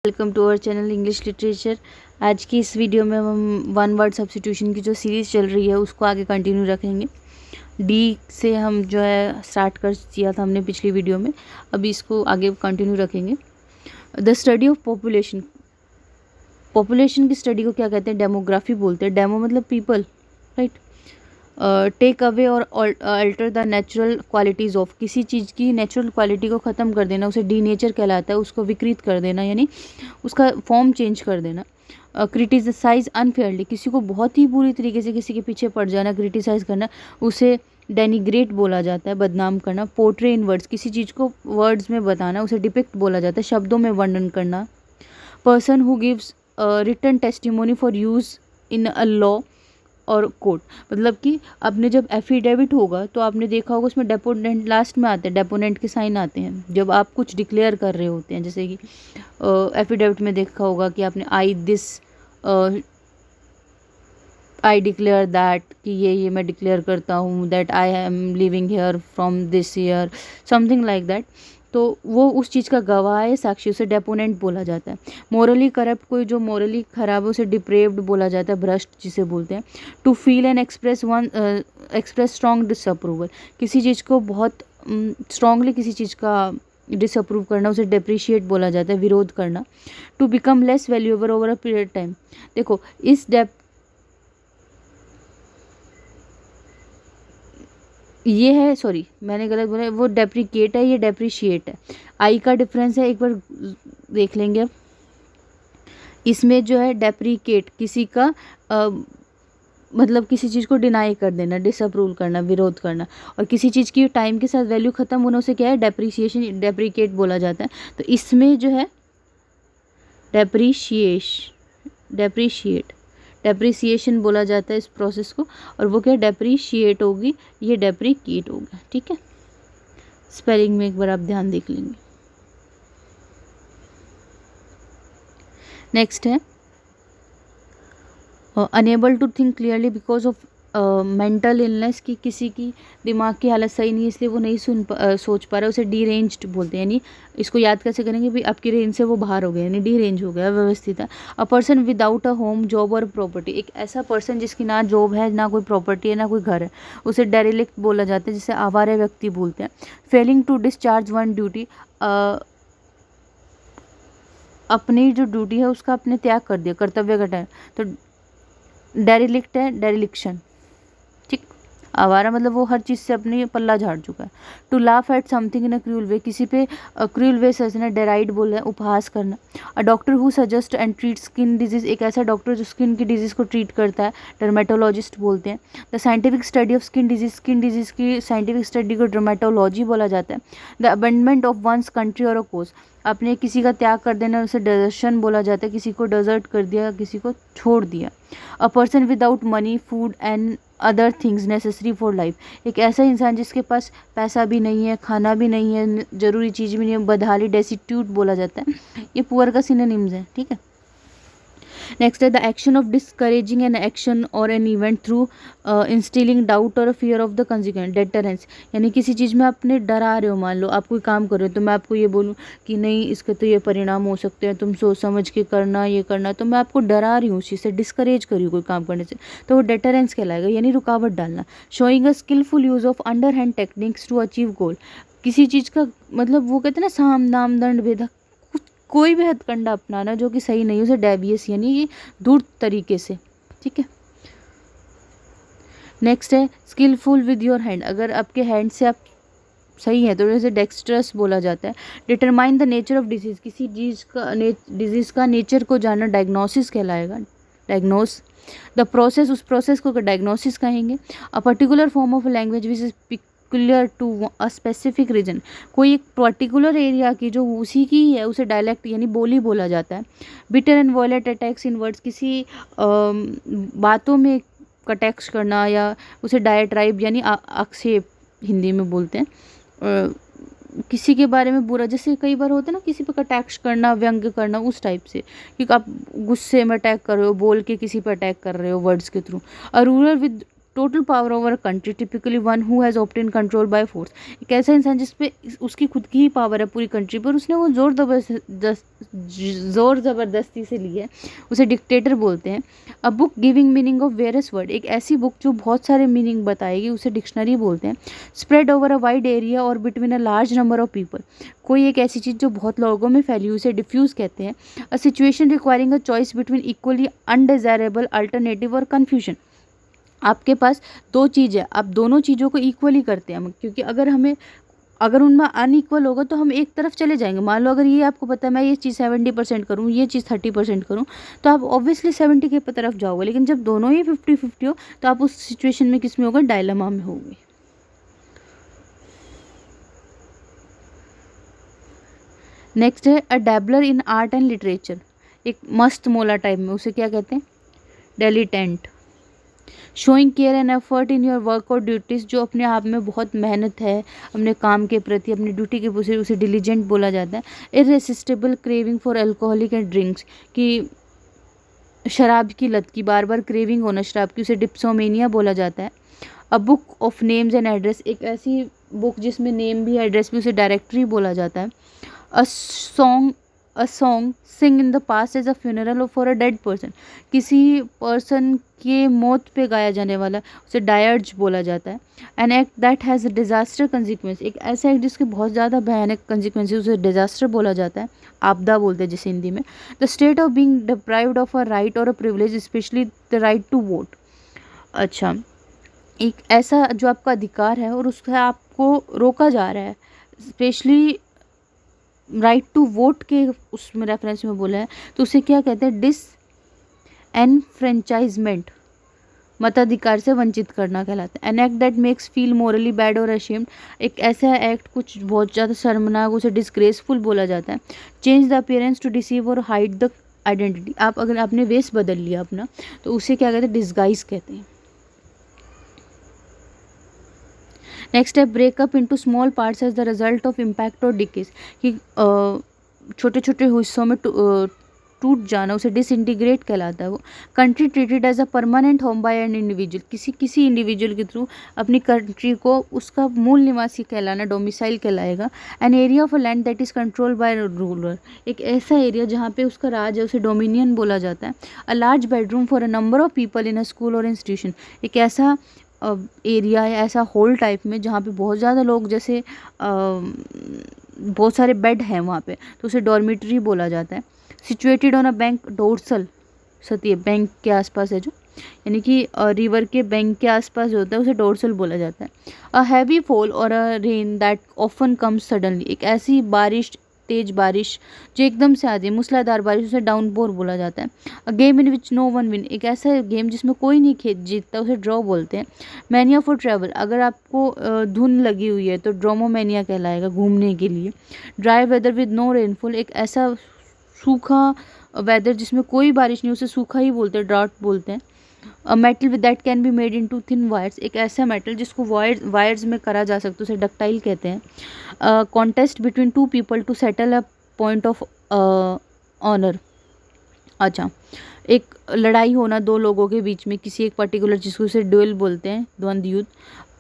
Welcome to our channel English literature. आज की इस वीडियो में हम वन वर्ड सब्स्टिट्यूशन की जो सीरीज़ चल रही है उसको आगे कंटिन्यू रखेंगे। डी से हम जो है स्टार्ट कर किया था हमने पिछली वीडियो में, अभी इसको आगे कंटिन्यू रखेंगे। The study of population, population की स्टडी को क्या कहते हैं? डेमोग्राफी बोलते हैं। डेमो मतलब पीपल, राइट। टेक अवे और alter the natural qualities of, किसी चीज़ की नेचुरल क्वालिटी को ख़त्म कर देना उसे डी नेचर कहलाता है। उसको विकृत कर देना यानी उसका फॉर्म चेंज कर देना। क्रिटिसाइज अनफेयरली, किसी को बहुत ही बुरी तरीके से किसी के पीछे पड़ जाना, क्रिटिसाइज करना, उसे डेनिग्रेट बोला जाता है, बदनाम करना। पोर्ट्रे इन वर्ड्स, किसी चीज़ को वर्ड्स में बताना, उसे डिपिक्ट बोला जाता है, शब्दों में वर्णन करना। Person who gives written testimony for use in a law और कोर्ट, मतलब कि आपने जब एफिडेविट होगा तो आपने देखा होगा उसमें डेपोनेंट लास्ट में आते हैं, डेपोनेंट के साइन आते हैं जब आप कुछ डिक्लेयर कर रहे होते हैं। जैसे कि एफिडेविट में देखा होगा कि आपने आई डिक्लेयर दैट, कि ये मैं डिक्लेयर करता हूँ, that I am living here from this year, something like that. तो वो उस चीज़ का गवाह है, साक्षी, उसे डेपोनेंट बोला जाता है। मोरली करप्ट, कोई जो मोरली खराब है उसे डिप्रेव्ड बोला जाता है, भ्रष्ट जिसे बोलते हैं। To feel and express strong disapproval, किसी चीज़ को बहुत स्ट्रांगली किसी चीज़ का डिसअप्रूव करना उसे डेप्रिशिएट बोला जाता है, विरोध करना। To become less valuable over a period time, देखो इस ये है, सॉरी मैंने गलत बोला, वो डेप्रिकेट है, ये डेप्रिशिएट है। आई का डिफरेंस है, एक बार देख लेंगे अब। इसमें जो है डेप्रिकेट किसी का मतलब किसी चीज़ को डिनाई कर देना, डिसअप्रूव करना, विरोध करना, और किसी चीज़ की टाइम के साथ वैल्यू ख़त्म होने उसे क्या है? डेप्रिसिएशन, डेप्रिकेट बोला जाता है। तो इसमें जो है डेप्रिसिएशन बोला जाता है इस प्रोसेस को, और वो क्या डेप्रिशिएट होगी, ये डेप्रिकेट होगा, ठीक है। स्पेलिंग में एक बार आप ध्यान देख लेंगे। नेक्स्ट है unable to think clearly because of mental illness, कि किसी की दिमाग की हालत सही नहीं है इसलिए वो नहीं सोच पा रहा, उसे डीरेंज्ड बोलते हैं। यानी इसको याद कैसे करेंगे भी, आपकी रेंज से वो बाहर हो गया, यानी डीरेंज हो गया, व्यवस्थित है। A person without a home, job और प्रॉपर्टी, एक ऐसा पर्सन जिसकी ना जॉब है, ना कोई प्रॉपर्टी है, ना कोई घर है, उसे डेरिलिक्ट बोला जाता है, जिसे आवारा व्यक्ति बोलते हैं। Failing to discharge one duty, अपनी जो ड्यूटी है उसका अपने त्याग कर दिया, कर्तव्य घटाया, तो डेरिलिक्ट है, डेरिलिक्शन, ठीक। आवारा मतलब वो हर चीज़ से अपनी पल्ला झाड़ चुका है। To laugh at something in a cruel way, किसी पे क्रूल वे से हंसना, डेराइड बोल रहे हैं, उपहास करना। A doctor who suggest and treat skin disease, एक ऐसा डॉक्टर जो स्किन की डिजीज़ को ट्रीट करता है, डर्मेटोलॉजिस्ट बोलते हैं। The scientific study of skin disease की साइंटिफिक स्टडी को डर्मेटोलॉजी बोला जाता है। The abandonment of once country और अ कोज, अपने किसी का त्याग कर देना उसे डेजर्शन बोला जाता है, किसी को डेजर्ट कर दिया, किसी को छोड़ दिया। A person without money, food and other things necessary for life, एक ऐसा इंसान जिसके पास पैसा भी नहीं है, खाना भी नहीं है, ज़रूरी चीज़ भी नहीं है, बदहाली, डेसिट्यूट बोला जाता है। ये पुअर का सिनोनिम्स है, ठीक है। नेक्स्ट है the action of discouraging an action or an event through instilling doubt or fear of the consequence, deterrence, यानी किसी चीज़ में आपने डरा रहे हो, मान लो आप कोई काम कर रहे हो तो मैं आपको ये बोलूँ कि नहीं इसके तो ये परिणाम हो सकते हैं, तुम सोच समझ के करना, ये करना, तो मैं आपको डरा रही हूँ उस चीज़ से, डिस्करेज कर रही हूँ कोई काम करने से, तो वो डेटरेंस कहलाएगा, यानी रुकावट डालना। Showing a skilful use of underhand techniques to achieve goal, किसी चीज़ का मतलब वो कहते हैं ना साम दाम दंड भेद, कोई भी हथकंडा अपनाना जो कि सही नहीं, उसे डेवियस यानी ये दूर तरीके से, ठीक है। नेक्स्ट है स्किलफुल विद योर हैंड, अगर आपके हैंड से आप सही है तो जैसे डेक्स्ट्रस बोला जाता है। Determine the nature of disease, किसी डिजीज़ का नेचर को जानना डायग्नोसिस कहलाएगा, डायग्नोस। द प्रोसेस, उस प्रोसेस को डायग्नोसिस कहेंगे। A particular form of language which is peculiar to a specific region, कोई एक पर्टिकुलर एरिया की जो उसी की ही है उसे डायलेक्ट यानी बोली बोला जाता है। Bitter and violent attacks in words, किसी बातों में कटैक्स करना या उसे डायट्राइब यानी आक्षेप हिंदी में बोलते हैं। किसी के बारे में बुरा, जैसे कई बार होता है ना किसी पर अटैक्स करना, व्यंग्य करना, उस टाइप से कि आप गुस्से में अटैक कर रहे हो, बोल के किसी पर अटैक कर रहे हो वर्ड्स के through. A ruler with total power over a country, typically one who has obtain control by force. एक ऐसा इंसान जिस पे उसकी खुद की ही पावर है पूरी कंट्री पर, उसने वो ज़ोर ज़बरदस्ती से ली है, उसे डिक्टेटर बोलते हैं। A book giving meaning of various word, एक ऐसी बुक जो बहुत सारे मीनिंग बताएगी, उसे डिक्शनरी बोलते हैं। Spread over a wide area or between a large number of people, कोई एक ऐसी चीज़ जो बहुत लोगों में फैली, उसे डिफ्यूज़ कहते हैं। A situation requiring a choice between equally undesirable alternative और कन्फ्यूजन, आपके पास दो चीज़ है, आप दोनों चीज़ों को इक्वली करते हैं हम, क्योंकि अगर उनमें अनइक्वल होगा तो हम एक तरफ चले जाएंगे। मान लो अगर ये आपको पता है मैं ये चीज़ 70% करूँ, ये चीज़ 30% करूँ, तो आप ऑब्वियसली 70 के तरफ जाओगे। लेकिन जब दोनों ही 50-50 हो तो आप उस सिचुएशन में किस में होगा, डायलेमा में होंगे। नेक्स्ट है a dabbler in art and literature, एक मस्त मोला टाइप में, उसे क्या कहते हैं, dilettante. Showing care and effort in your work or duties, जो अपने आप में बहुत मेहनत है अपने काम के प्रति, अपनी ड्यूटी के प्रति, उसे डिलीजेंट बोला जाता है। Irresistible craving for alcoholic and drinks, कि शराब की लत की बार बार क्रेविंग होना शराब की, उसे डिप्सोमेनिया बोला जाता है। A book of names and address, एक ऐसी बुक जिसमें नेम भी एड्रेस भी, उसे डायरेक्टरी बोला जाता है। A song sing in the past as a funeral for a dead person, किसी पर्सन के मौत पे गाया जाने वाला, उसे डायर्ज बोला जाता है। An act that has disaster consequence, एक ऐसा एक्ट जिसके बहुत ज़्यादा भयानक कंसिक्वेंसेस, उसे डिजास्टर बोला जाता है, आपदा बोलते हैं जिसे हिंदी में। The state of being deprived of a right or a privilege, specially the right to vote. अच्छा, एक ऐसा जो आपका अधिकार है और उससे आपको रोका जा रहा है, स्पेशली राइट टू वोट के उसमें रेफरेंस में बोला है, तो उसे क्या कहते हैं, डिसएनफ्रेंचाइजमेंट, मताधिकार से वंचित करना कहलाता है। An act that makes feel morally bad और अशेम्ड, एक ऐसा एक्ट कुछ बहुत ज़्यादा शर्मनाक, उसे डिसग्रेसफुल बोला जाता है। Change the appearance to deceive और हाइड द आइडेंटिटी, आप अगर आपने वेश बदल लिया अपना, तो उसे क्या कहते हैं, डिसगाइज कहते हैं। नेक्स्ट है breakup into small parts as the result of impact or decays, कि छोटे छोटे हिस्सों में टूट जाना, उसे डिसइंटीग्रेट कहलाता है वो। Country treated as a permanent home by an individual, किसी इंडिविजुअल के थ्रू अपनी कंट्री को उसका मूल निवासी कहलाना, डोमिसाइल कहलाएगा। An area of a land that is control by ruler, एक ऐसा एरिया जहाँ पे उसका राज है, उसे डोमिनियन बोला जाता है। A large bedroom for a number of people in a school और इंस्टीट्यूशन, एक ऐसा एरिया है, ऐसा हॉल टाइप में जहाँ पे बहुत ज़्यादा लोग, जैसे बहुत सारे बेड हैं वहाँ पे, तो उसे डॉर्मिटरी बोला जाता है। सिचुएटेड ऑन अ बैंक, डोर्सल सती है, बैंक के आसपास है जो, यानी कि रिवर के बैंक के आसपास जो होता है उसे डोर्सल बोला जाता है। अ heavy fall or a rain that often comes suddenly, एक ऐसी बारिश, तेज बारिश जो एकदम से आती है, मूसलाधार बारिश, उसे डाउनपोर बोला जाता है। A game in which no one win, एक ऐसा गेम जिसमें कोई नहीं जीतता, उसे ड्रॉ बोलते हैं। मैनिया फॉर ट्रैवल, अगर आपको धुन लगी हुई है तो ड्रोमोमेनिया कहलाएगा, घूमने के लिए। Dry weather with no rainfall, एक ऐसा सूखा वेदर जिसमें कोई बारिश नहीं, उसे सूखा ही बोलते हैं, ड्राउट बोलते हैं। A metal with that can be made into thin wires, एक ऐसा मेटल जिसको वायर्स में करा जा सकता है, उसे डक्टाइल कहते हैं। Contest between two people to settle a point of honour, अच्छा, एक लड़ाई होना दो लोगों के बीच में किसी एक पर्टिकुलर चीज़ को, उसे ड्यूल बोलते हैं, द्वंद्व युद्ध।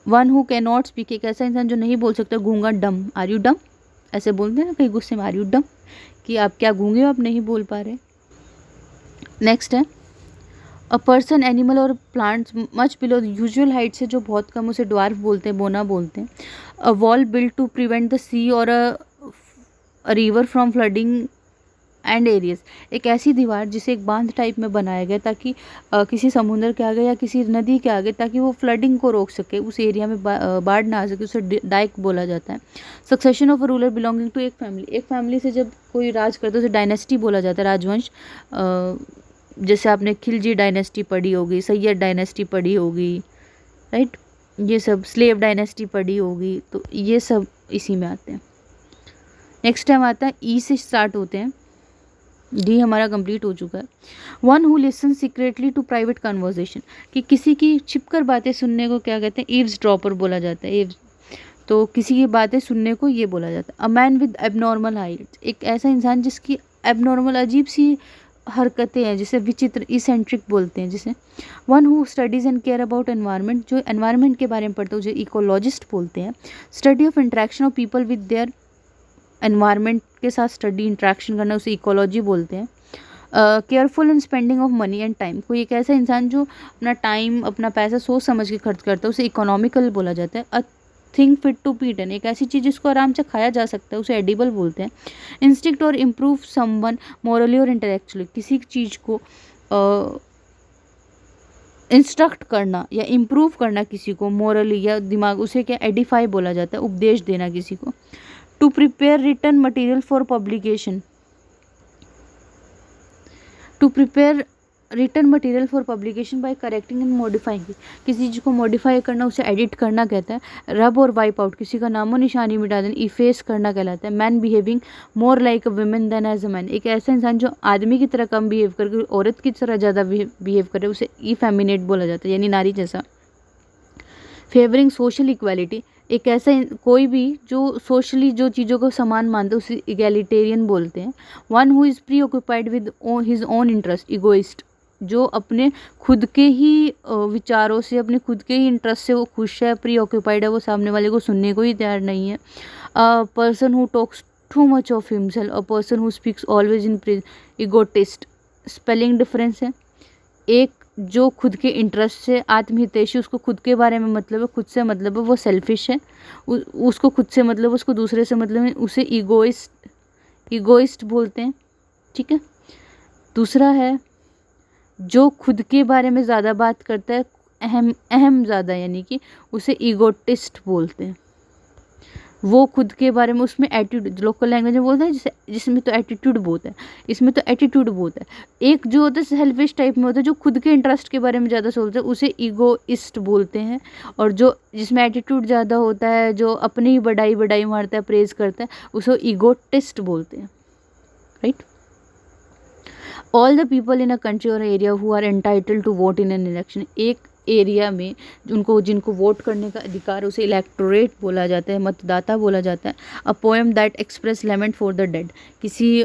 One who can not speak, एक ऐसा इंसान जो नहीं बोल सकता, गूंगा, डम, आर यू डम, ऐसे बोलते हैं ना कहीं गुस्से में, आर यू डम, कि आप क्या गूंगे हो, आप नहीं बोल पा रहे। नेक्स्ट है अ पर्सन, एनिमल और plants much below usual height से जो बहुत कम, उसे ड्वार्फ बोलते हैं, बोना बोलते हैं। A wall build to prevent the sea or a river from flooding and areas, एक ऐसी दीवार जिसे एक बांध टाइप में बनाया गया ताकि किसी समुद्र के आगे या किसी नदी के आगे, ताकि वो फ्लडिंग को रोक सके, उस एरिया में बाढ़ ना आ सके, उसे डाइक बोला जाता है। Succession of a ruler belonging to एक फैमिली, एक फैमिली से जब कोई राज करता है उसे डायनेस्टी बोला जाता है, राजवंश। जैसे आपने खिलजी डायनेस्टी पढ़ी होगी, सैयद डायनेस्टी पढ़ी होगी, राइट, ये सब स्लेव डायनेस्टी पढ़ी होगी, तो ये सब इसी में आते हैं। नेक्स्ट टाइम आता है ई से स्टार्ट होते हैं, डी हमारा कंप्लीट हो चुका है। One who listen secretly to private conversation, कि किसी की छिपकर बातें सुनने को क्या कहते हैं, ईव्स ड्रॉपर बोला जाता है, ईव्स, तो किसी की बातें सुनने को ये बोला जाता है। A man with abnormal height, एक ऐसा इंसान जिसकी एबनॉर्मल, अजीब सी हरकतें हैं, जिसे विचित्र इसेंट्रिक बोलते हैं जिसे। One who studies and care about environment, जो एनवायरनमेंट के बारे में पढ़ते हैं उसे इकोलॉजिस्ट बोलते हैं। Study of interaction of people with their, environment के साथ स्टडी इंट्रैक्शन करना उसे इकोलॉजी बोलते हैं। Careful in spending of money and time, कोई एक ऐसा इंसान जो अपना टाइम अपना पैसा सोच समझ के खर्च करता है उसे इकोनॉमिकल बोला जाता है। A thing fit to be eaten, एक ऐसी चीज़ जिसको आराम से खाया जा सकता है उसे एडिबल बोलते हैं। इंस्टिंक्ट और इम्प्रूव समवन मोरली और इंटेलेक्चुअली, किसी चीज़ को इंस्ट्रक्ट करना या इम्प्रूव करना किसी को मोरली या दिमाग, उसे क्या एडिफाई बोला जाता है, उपदेश देना किसी को। To prepare written material for publication, to prepare written material for publication by correcting and modifying, किसी चीज़ को मॉडिफाई करना उसे एडिट करना कहता है। रब और वाइप आउट, किसी का नामो निशानी मिटा देना, इफेस करना कहलाता है। Man behaving more like a woman than as a man, एक ऐसा इंसान जो आदमी की तरह कम बिहेव करके औरत की तरह ज़्यादा बिहेव करे उसे इफेमिनेट बोला जाता है, यानी नारी जैसा। फेवरिंग सोशल इक्वालिटी, एक ऐसा कोई भी जो सोशली जो चीज़ों को समान मानते हैं उसे इगैलिटेरियन बोलते हैं। One who is pre occupied with his own interest, egoist, जो अपने खुद के ही विचारों से अपने खुद के ही इंटरेस्ट से वो खुश है, प्री ऑक्यूपाइड है, वो सामने वाले को सुनने को ही तैयार नहीं है। Person who talks too much of himself, a person who speaks always in praise, egotist. Spelling difference है, एक जो खुद के इंटरेस्ट से आत्महितैषी, उसको खुद के बारे में मतलब है, खुद से मतलब है, वो सेल्फिश है। उसको खुद से मतलब, उसको दूसरे से मतलब है, उसे इगोइस्ट बोलते हैं, ठीक है। दूसरा है जो खुद के बारे में ज़्यादा बात करता है, अहम ज़्यादा, यानी कि उसे ईगोटिस्ट बोलते हैं। वो खुद के बारे में, उसमें एटीट्यूड, लोकल लैंग्वेज में बोलते हैं जिसमें तो एटीट्यूड बहुत है, इसमें तो एटीट्यूड बहुत है। एक जो होता है सेल्फिश टाइप में होता है, जो खुद के इंटरेस्ट के बारे में ज़्यादा सोचता है उसे ईगोइस्ट बोलते हैं। और जो जिसमें एटीट्यूड ज़्यादा होता है, जो अपनी ही बड़ाई मारता है, प्रेज करता है, उसे ईगोटिस्ट बोलते हैं, right. All the people in a country or area who are entitled to vote in an election, एक एरिया में जिनको वोट करने का अधिकार, उसे इलेक्टोरेट बोला जाता है, मतदाता बोला जाता है। A poem that express lament for the dead, किसी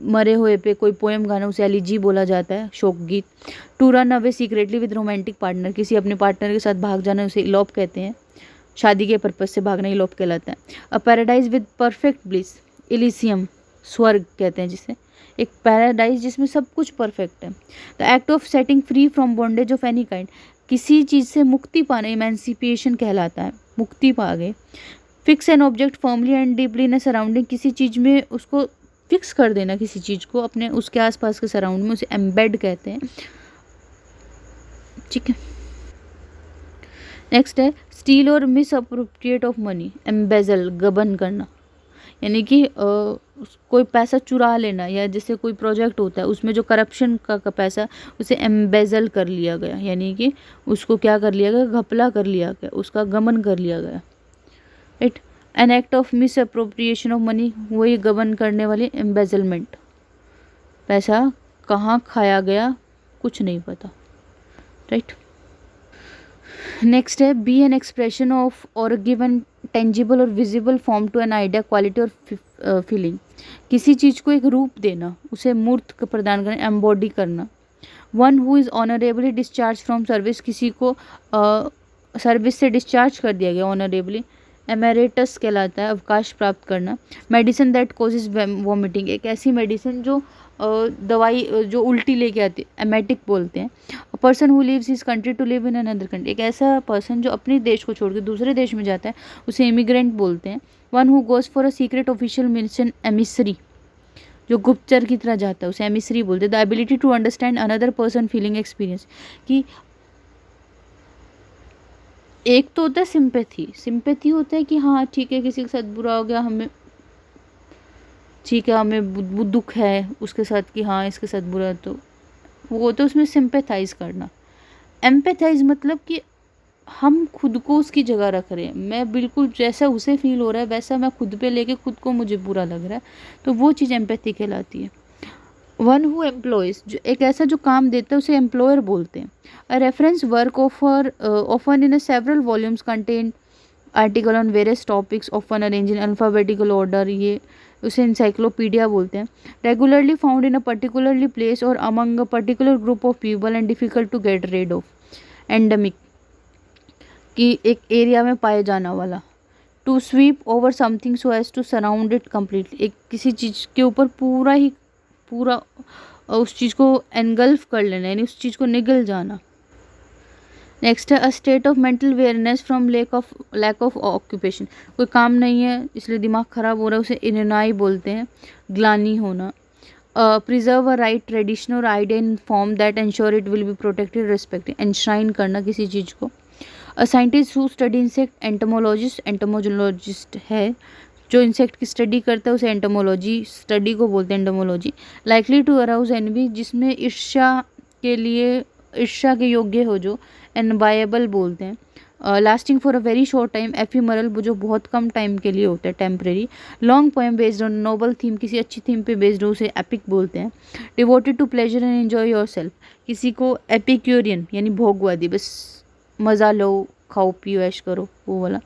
मरे हुए पे कोई पोएम गाना उसे एलिजी बोला जाता है, शोक गीत। To run away secretly with romantic partner, किसी अपने पार्टनर के साथ भाग जाना उसे इलोप कहते हैं, शादी के पर्पज से भागना इलोप कहलाता है। A paradise with perfect bliss, इलिसियम, स्वर्ग कहते हैं जिसे, एक पैराडाइज जिसमें सब कुछ परफेक्ट है। The act of setting free from bondage of any kind, किसी चीज़ से मुक्ति पाना इमेंसिपेशन कहलाता है, मुक्ति पा गए। Fix an object firmly and deeply in surrounding, किसी चीज़ में उसको फिक्स कर देना, किसी चीज़ को अपने उसके आसपास के सराउंड में, उसे एम्बेड कहते हैं, ठीक है। नेक्स्ट है स्टील और miss appropriate of money, embezzle, गबन करना, यानी कि कोई पैसा चुरा लेना, या जैसे कोई प्रोजेक्ट होता है उसमें जो करप्शन का पैसा उसे एम्बेजल कर लिया गया, यानी कि उसको क्या कर लिया गया, घपला कर लिया गया, उसका गमन कर लिया गया, right. An act of miss appropriation of money, वही गबन करने वाली एम्बेजलमेंट, पैसा कहाँ खाया गया कुछ नहीं पता, राइट। नेक्स्ट है be an expression of or given tangible or visible form to an idea, quality or feeling, किसी चीज़ को एक रूप देना, उसे मूर्त प्रदान करना, एम्बॉडी करना। One who is honourably discharge from service, किसी को सर्विस से डिस्चार्ज कर दिया गया ऑनरेबली, एमेरेटस कहलाता है, अवकाश प्राप्त करना। मेडिसिन दैट कॉजेज वॉमिटिंग, एक ऐसी मेडिसिन जो दवाई जो उल्टी लेके आती है, एमेटिक बोलते हैं। Person who leaves his country to live in another country, एक ऐसा पर्सन जो अपने देश को छोड़ के दूसरे देश में जाता है उसे इमिग्रेंट बोलते हैं। One who goes for a secret official mission, emissary, जो गुप्तचर की तरह जाता है उसे एमिसरी बोलते हैं। The ability to understand another person feeling experience, कि एक तो होता है सिंपैथी होता है कि हाँ ठीक है किसी के साथ बुरा हो गया, हमें ठीक है, हमें दुख है उसके साथ कि हाँ इसके साथ बुरा है, तो वो तो उसमें सिंपैथाइज करना। एम्पैथाइज मतलब कि हम खुद को उसकी जगह रख रहे हैं, मैं बिल्कुल जैसा उसे फील हो रहा है वैसा मैं खुद पे लेके खुद को मुझे बुरा लग रहा है, तो वो चीज़ एम्पैथी कहलाती है। वन हु एम्प्लॉयज, जो एक ऐसा जो काम देता है उसे एम्प्लॉयर बोलते हैं। A reference work often in several volumes contain article on various topics often arrange in alphabetical order, ये उसे इंसाइक्लोपीडिया बोलते हैं। Regularly found in a particularly place or among a particular group of people and difficult to get rid of. Endemic, कि एक area में पाए जाना वाला। To sweep over something so as to surround it completely, एक किसी चीज़ के ऊपर पूरा उस चीज़ को एनगल्फ कर लेना, यानी उस चीज़ को निगल जाना। नेक्स्ट है a state of mental awareness from lack of occupation, कोई काम नहीं है इसलिए दिमाग खराब हो रहा है, उसे इननाई बोलते हैं, ग्लानि होना। Preserve a right tradition or idea in form that ensure it will be protected respected, enshrine करना किसी चीज़ को। A scientist who study insect, entomologist है जो इंसेक्ट की स्टडी करता है, उसे एंटोमोलॉजी स्टडी को बोलते हैं, entomology. Likely to arouse envy, जिसमें ईर्ष्या के योग्य हो, जो एनवायबल बोलते हैं। Lasting for a very short time, ephemeral, वो जो बहुत कम टाइम के लिए होता है, temporary. Long poem based on noble theme, किसी अच्छी थीम पे बेस्ड हो उसे एपिक बोलते हैं। Devoted to pleasure and enjoy yourself, किसी को एपिक्यूरियन यानी भोगवादी, बस मज़ा लो, खाओ पियो ऐश करो, वो वाला।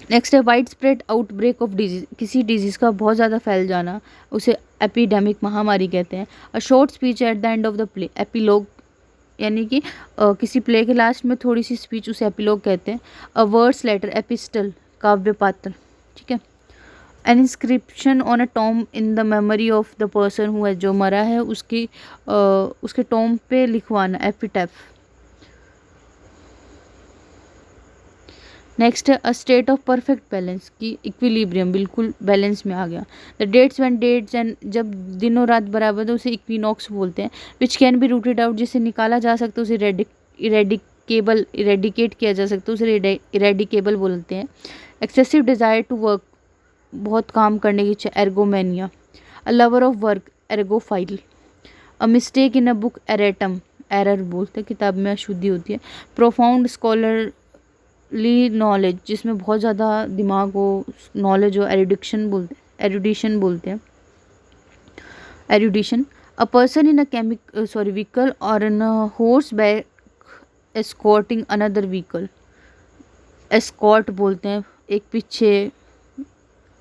नेक्स्ट है wide spread outbreak of disease, किसी डिजीज़ का बहुत ज़्यादा फैल जाना, उसे एपिडेमिक, महामारी कहते हैं। A short speech at the end of the play, epilogue, यानी कि किसी प्ले के लास्ट में थोड़ी सी स्पीच, उसे एपिलॉग कहते हैं। अ वर्ड्स लेटर, एपिस्टल, काव्य पात्र, ठीक है। N inscription on a Tom in the memory of the person who है, जो मरा है उसके टॉम पे लिखवाना, एपिटैफ। नेक्स्ट है a state of perfect balance, की इक्विलिब्रियम, बिल्कुल बैलेंस में आ गया। द डेट्स एंड, जब दिनों रात बराबर है, उसे इक्विनॉक्स बोलते हैं। Which can be rooted out, जिसे निकाला जा सकता है, उसे इरेडिकेट किया जा सकता है, उसे इरेडिकेबल बोलते हैं। एक्सेसिव डिज़ायर टू वर्क, बहुत काम करने की इच्छा, ergomania. A lover of work, ergophile. A mistake in a book, erratum, error बोलते हैं, किताब में अशुद्धि होती है। प्रोफाउंड स्कॉलर ली नॉलेज, जिसमें बहुत ज़्यादा दिमाग हो, नॉलेज हो, एरुडिशन बोलते हैं, एरुडिशन। A person in a vehicle और इन horse back escorting another vehicle, escort बोलते हैं, एक पीछे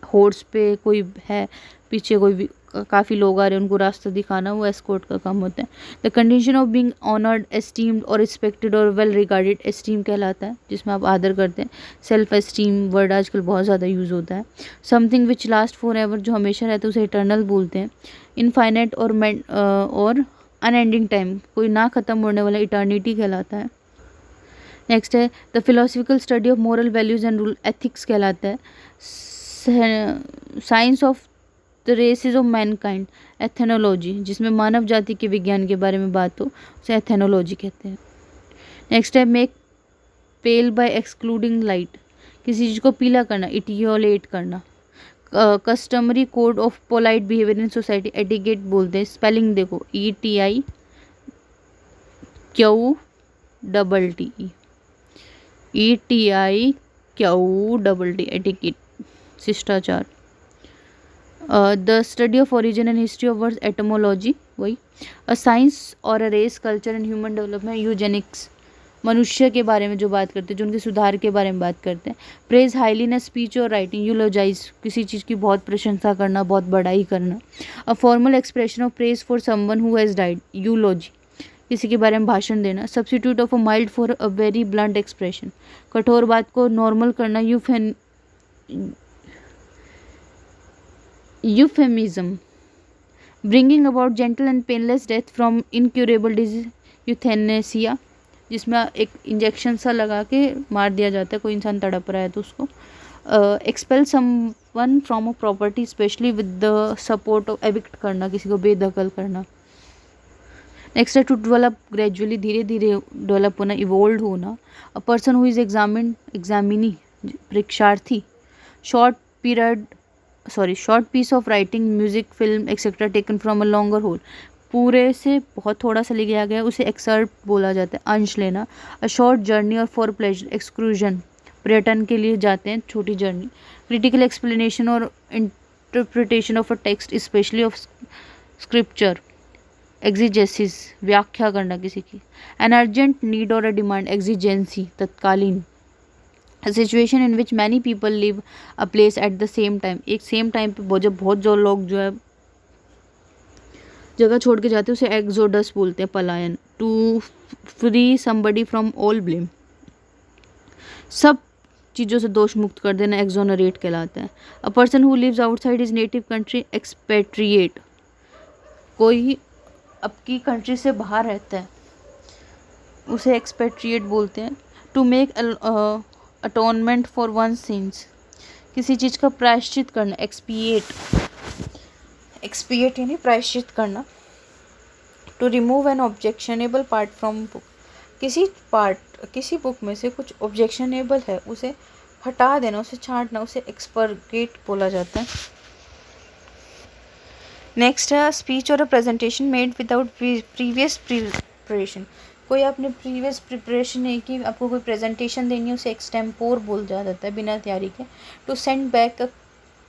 हॉर्स पे कोई है, पीछे काफ़ी लोग आ रहे हैं, उनको रास्ता दिखाना, वो एस्कॉर्ट का काम होता है। The condition of being honoured, esteemed और रिस्पेक्टेड और वेल रिगार्डेड, एस्टीम कहलाता है, जिसमें आप आदर करते हैं। सेल्फ एस्टीम वर्ड आजकल बहुत ज़्यादा यूज़ होता है। Something which last for ever, जो हमेशा रहता है, उसे इटर्नल बोलते हैं। इनफाइनाइट और अनएंडिंग टाइम, कोई ना ख़त्म होने वाला, इटर्निटी कहलाता है। नेक्स्ट है the philosophical study of moral values and rule, ethics कहलाता है। Science of the races of mankind, ethnology, जिसमें मानव जाति के विज्ञान के बारे में बात हो, उसे एथेनोलॉजी कहते हैं। नेक्स्ट है make pale by excluding light, किसी चीज़ को पीला करना, इटियोलेट करना। Customary code of polite behaviour in society, etiquette बोलते हैं। स्पेलिंग देखो, ETI QTT, ETI QTT, etiquette, शिष्टाचार। The study of origin and history of words, etymology, वही। A science or a race, culture and human development, eugenics, मनुष्य के बारे में जो बात करते हैं, जो उनके सुधार के बारे में बात करते हैं। Praise highly in speech or writing, eulogise, किसी चीज़ की बहुत प्रशंसा करना, बहुत बड़ाई करना। A formal expression of praise for someone who has died, eulogy, किसी के बारे में भाषण देना। Substitute of a mild for a very blunt expression, कठोर बात को नॉर्मल करना। Euphemism, bringing about gentle and painless death from incurable disease, euthanasia, जिसमें एक इंजेक्शन सा लगा के मार दिया जाता है, कोई इंसान तड़प रहा है तो उसको। Expel someone from a property specially with the support of, evict करना, किसी को बेदखल करना। नेक्स्ट है टू डेवलप ग्रेजुअली, धीरे धीरे डेवलप होना, इवोल्व होना। A person who is examinee, परीक्षार्थी। Short piece of writing, music, film etcetera taken from a longer whole, पूरे से बहुत थोड़ा सा लिया गया, उसे एक्सर्ट बोला जाता है, अंश लेना। A short journey or for pleasure, excursion, पर्यटन के लिए जाते हैं, छोटी journey. Critical explanation or interpretation of a text, specially of scripture. Exegesis, व्याख्या करना किसी की। एन अर्जेंट नीड और अ डिमांड, एग्जिजेंसी, तत्कालीन। Situation in which many people live a place at the same time, एक सेम टाइम पे जब बहुत जो लोग जो है जगह छोड़ के जाते हैं उसे एक्सोडस बोलते हैं, पलायन। To free somebody from all blame, सब चीज़ों से दोष मुक्त कर देना एक्सोनरेट कहलाता है। A person who lives outside his native country expatriate, कोई आपकी कंट्री से बाहर रहता है उसे एक्सपेट्रिएट बोलते हैं। To make atonement for one sins, किसी चीज़ का प्रायश्चित करना, एक्सपिएट, एक्सपिएट यानी प्रायश्चित करना। To remove an objectionable part from book, किसी बुक में से कुछ ऑब्जेक्शनेबल है उसे हटा देना, उसे छांटना, उसे एक्सपर्गेट बोला जाता है। नेक्स्ट है स्पीच और a presentation made without previous preparation, कोई आपने प्रीवियस प्रिपरेशन नहीं की, आपको कोई प्रेजेंटेशन देनी है उसे एक्सटेम्पोर बोल जाता है, बिना तैयारी के। To send back a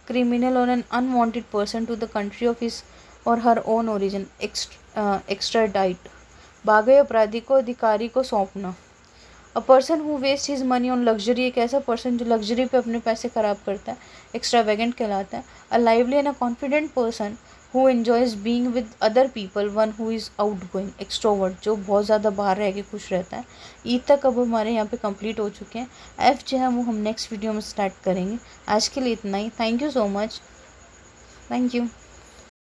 criminal or an unwanted person to the country of his or her own origin, extradite, भागे अपराधी को अधिकारी को सौंपना। A person who waste his money on luxury, एक ऐसा पर्सन जो लग्जरी पे अपने पैसे खराब करता है, एक्स्ट्रावेगेंट कहलाता है। A lively and a confident person who enjoys being with other people, one who is out going, extrovert, जो बहुत ज़्यादा बाहर रह के खुश रहता है। ई तक अब हमारे यहाँ पे कंप्लीट हो चुके हैं। एफ जो है वो हम नेक्स्ट वीडियो में स्टार्ट करेंगे। आज के लिए इतना ही। Thank you so much. Thank you.